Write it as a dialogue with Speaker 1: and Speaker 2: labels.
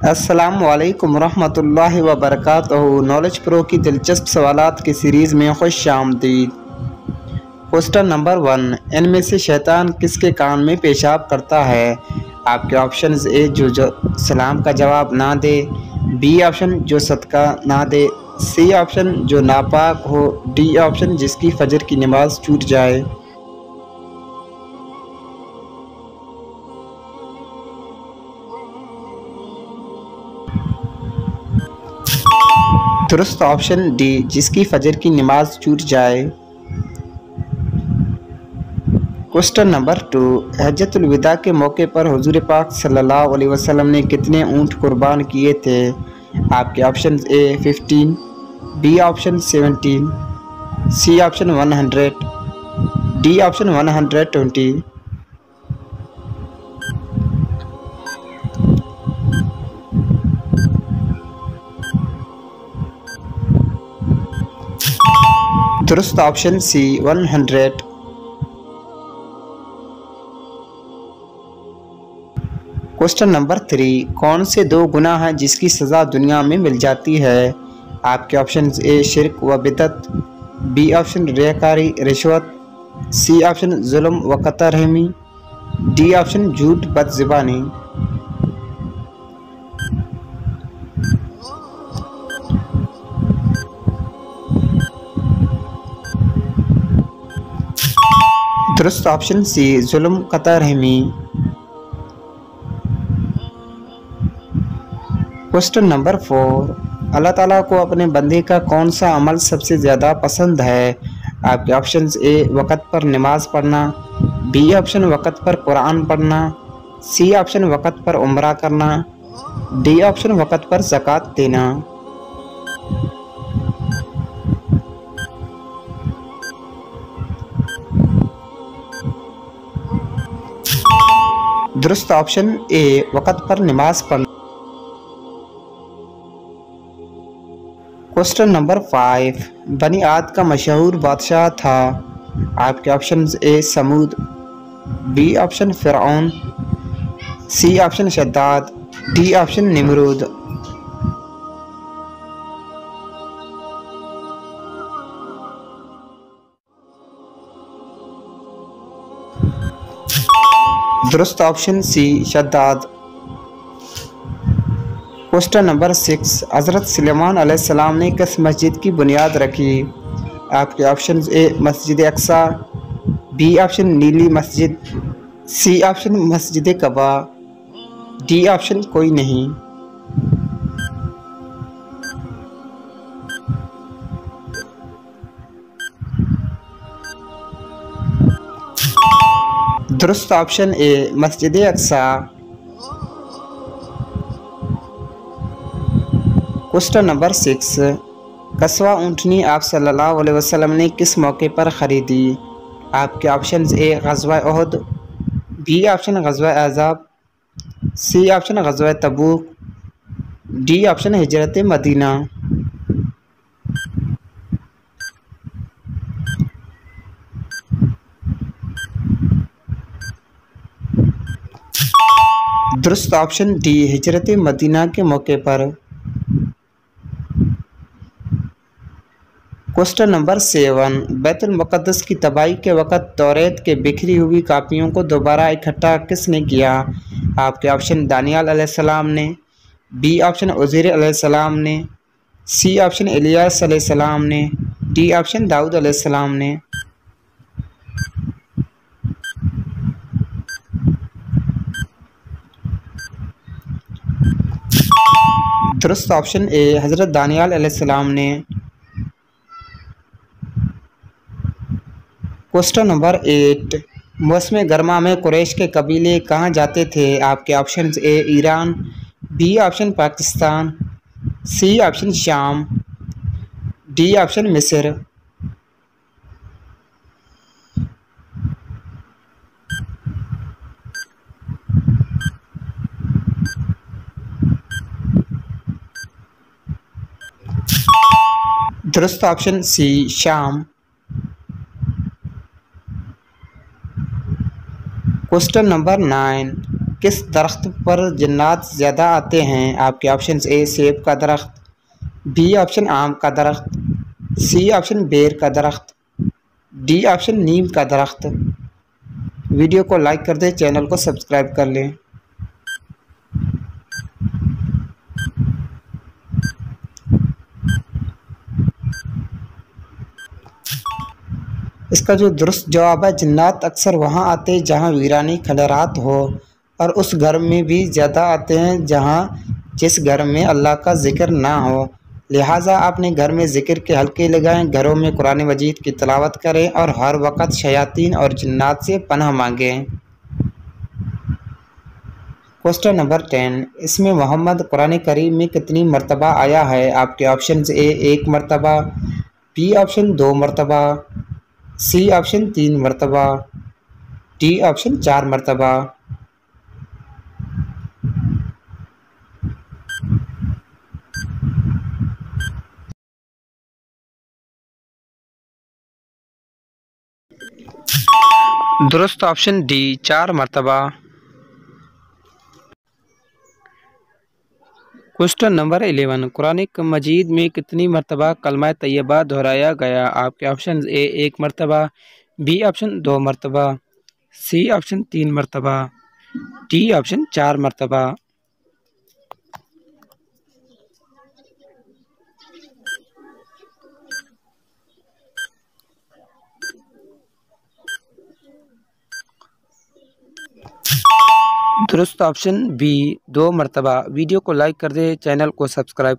Speaker 1: अस्सलामु अलैकुम रहमतुल्लाहि व बरकातहू। नॉलेज प्रो की दिलचस्प सवालात की सीरीज़ में खुश आमदीद। क्वेश्चन नंबर 1, इनमें से शैतान किसके कान में पेशाब करता है? आपके ऑप्शंस: ए जो सलाम का जवाब ना दे, बी ऑप्शन जो सदका ना दे, सी ऑप्शन जो नापाक हो, डी ऑप्शन जिसकी फजर की नमाज छूट जाए। दुरुस्त ऑप्शन डी, जिसकी फजर की नमाज छूट जाए। क्वेश्चन नंबर 2, हज्जतुल विदा के मौके पर हुजूर पाक सल्लल्लाहु अलैहि वसल्लम ने कितने ऊँट कुर्बान किए थे? आपके option: A 15, B option 17, C option 100, D option 120। दुरुस्त ऑप्शन सी 100। क्वेश्चन नंबर 3, कौन से दो गुनाह हैं जिसकी सज़ा दुनिया में मिल जाती है? आपके ऑप्शन: ए शिर्क व बिदअत, बी ऑप्शन रियाकारी रिश्वत, सी ऑप्शन जुल्म व क़त्अ रहमी, डी ऑप्शन झूठ बदज़ुबानी। दुरुस्त ऑप्शन सी जुल्म क़त्अ रहमी। क्वेश्चन नंबर 4, अल्लाह ताला को अपने बंदे का कौन सा अमल सबसे ज़्यादा पसंद है? आपके ऑप्शन: ए वक़्त पर नमाज पढ़ना, बी ऑप्शन वक़्त पर कुरान पढ़ना, सी ऑप्शन वक़्त पर उम्रा करना, डी ऑप्शन वक़्त पर ज़कात देना। दुरुस्त ऑप्शन ए वक़्त पर नमाज पढ़ना। क्वेश्चन नंबर 5, बनी आद का मशहूर बादशाह था? आपके ऑप्शन: ए समूद, बी ऑप्शन फ़िरऔन, सी ऑप्शन शद्दाद, डी ऑप्शन निमरूद। दुरुस्त ऑप्शन सी शद्दाद। क्वेश्चन नंबर 6, हज़रत सुलेमान अलैहिस्सलाम ने किस मस्जिद की बुनियाद रखी? आपके ऑप्शन: ए मस्जिद अक्सा, बी ऑप्शन नीली मस्जिद, सी ऑप्शन मस्जिद कबा, डी ऑप्शन कोई नहीं। दुरुस्त ऑप्शन ए मस्जिद अक्सा। क्वेश्चन नंबर 6, कस्वा ऊँटनी आप सल्लल्लाहु अलैहि वसल्लम ने किस मौके पर ख़रीदी? आपके ऑप्शन: ए ग़ज़वा उहद, बी ऑप्शन ग़ज़वा अहज़ाब, सी ऑप्शन ग़ज़वा तबूक, डी ऑप्शन हिजरत मदीना। दुरुस्त ऑप्शन डी हिजरत मदीना के मौके पर। क्वेश्चन नंबर 7, बैतुल मुक़द्दस की तबाही के वक़्त तौरेत के बिखरी हुई कापियों को दोबारा इकट्ठा किसने किया? आपके ऑप्शन: दानियाल अलैहिस्सलाम ने, बी ऑप्शन उज़ैर अलैहिस्सलाम ने, सी ऑप्शन इलियास अलैहिस्सलाम ने, डी ऑप्शन दाऊद अलैहिस्सलाम ने। दुरुस्त ऑप्शन ए हज़रत दानियाल अलैहिस्सलाम ने। क्वेश्चन नंबर 8, मौसम गर्मा में कुरैश के कबीले कहाँ जाते थे? आपके option: A Iran, B option Pakistan, C option शाम, डी ऑप्शन मिस्र। दुरुस्त ऑप्शन सी शाम। क्वेश्चन नंबर 9, किस दरख्त पर जन्नात ज़्यादा आते हैं? आपके ऑप्शन ए सेब का दरख्त, बी ऑप्शन आम का दरख्त, सी ऑप्शन बेर का दरख्त, डी ऑप्शन नीम का दरख्त। वीडियो को लाइक कर दें, चैनल को सब्सक्राइब कर लें। इसका जो दुरुस्त जवाब है, जन्नात अक्सर वहाँ आते हैं जहाँ वीरानी खंडरात हो, और उस घर में भी ज़्यादा आते हैं जिस घर में अल्लाह का ज़िक्र ना हो। लिहाजा अपने घर में ज़िक्र के हल्के लगाएं, घरों में कुरान मजीद की तिलावत करें और हर वक्त शयातीन और जन्नात से पनाह मांगें। क्वेश्चन नंबर 10, इसमें मोहम्मद कुरान करीम में कितनी मरतबा आया है? आपके ऑप्शन ए 1 मरतबा, बी ऑप्शन 2 मरतबा, सी ऑप्शन 3 मरतबा, डी ऑप्शन 4 मरतबा। दुरुस्त ऑप्शन डी 4 मरतबा। क्वेश्चन नंबर 11, कुरान मजीद में कितनी मरतबा कलमा तैयबा दोहराया गया? आपके ऑप्शन ए 1 मरतबा, बी ऑप्शन 2 मरतबा, सी ऑप्शन 3 मरतबा, डी ऑप्शन 4 मरतबा। दुरुस्त ऑप्शन बी 2 मरतबा। वीडियो को लाइक कर दें, चैनल को सब्सक्राइब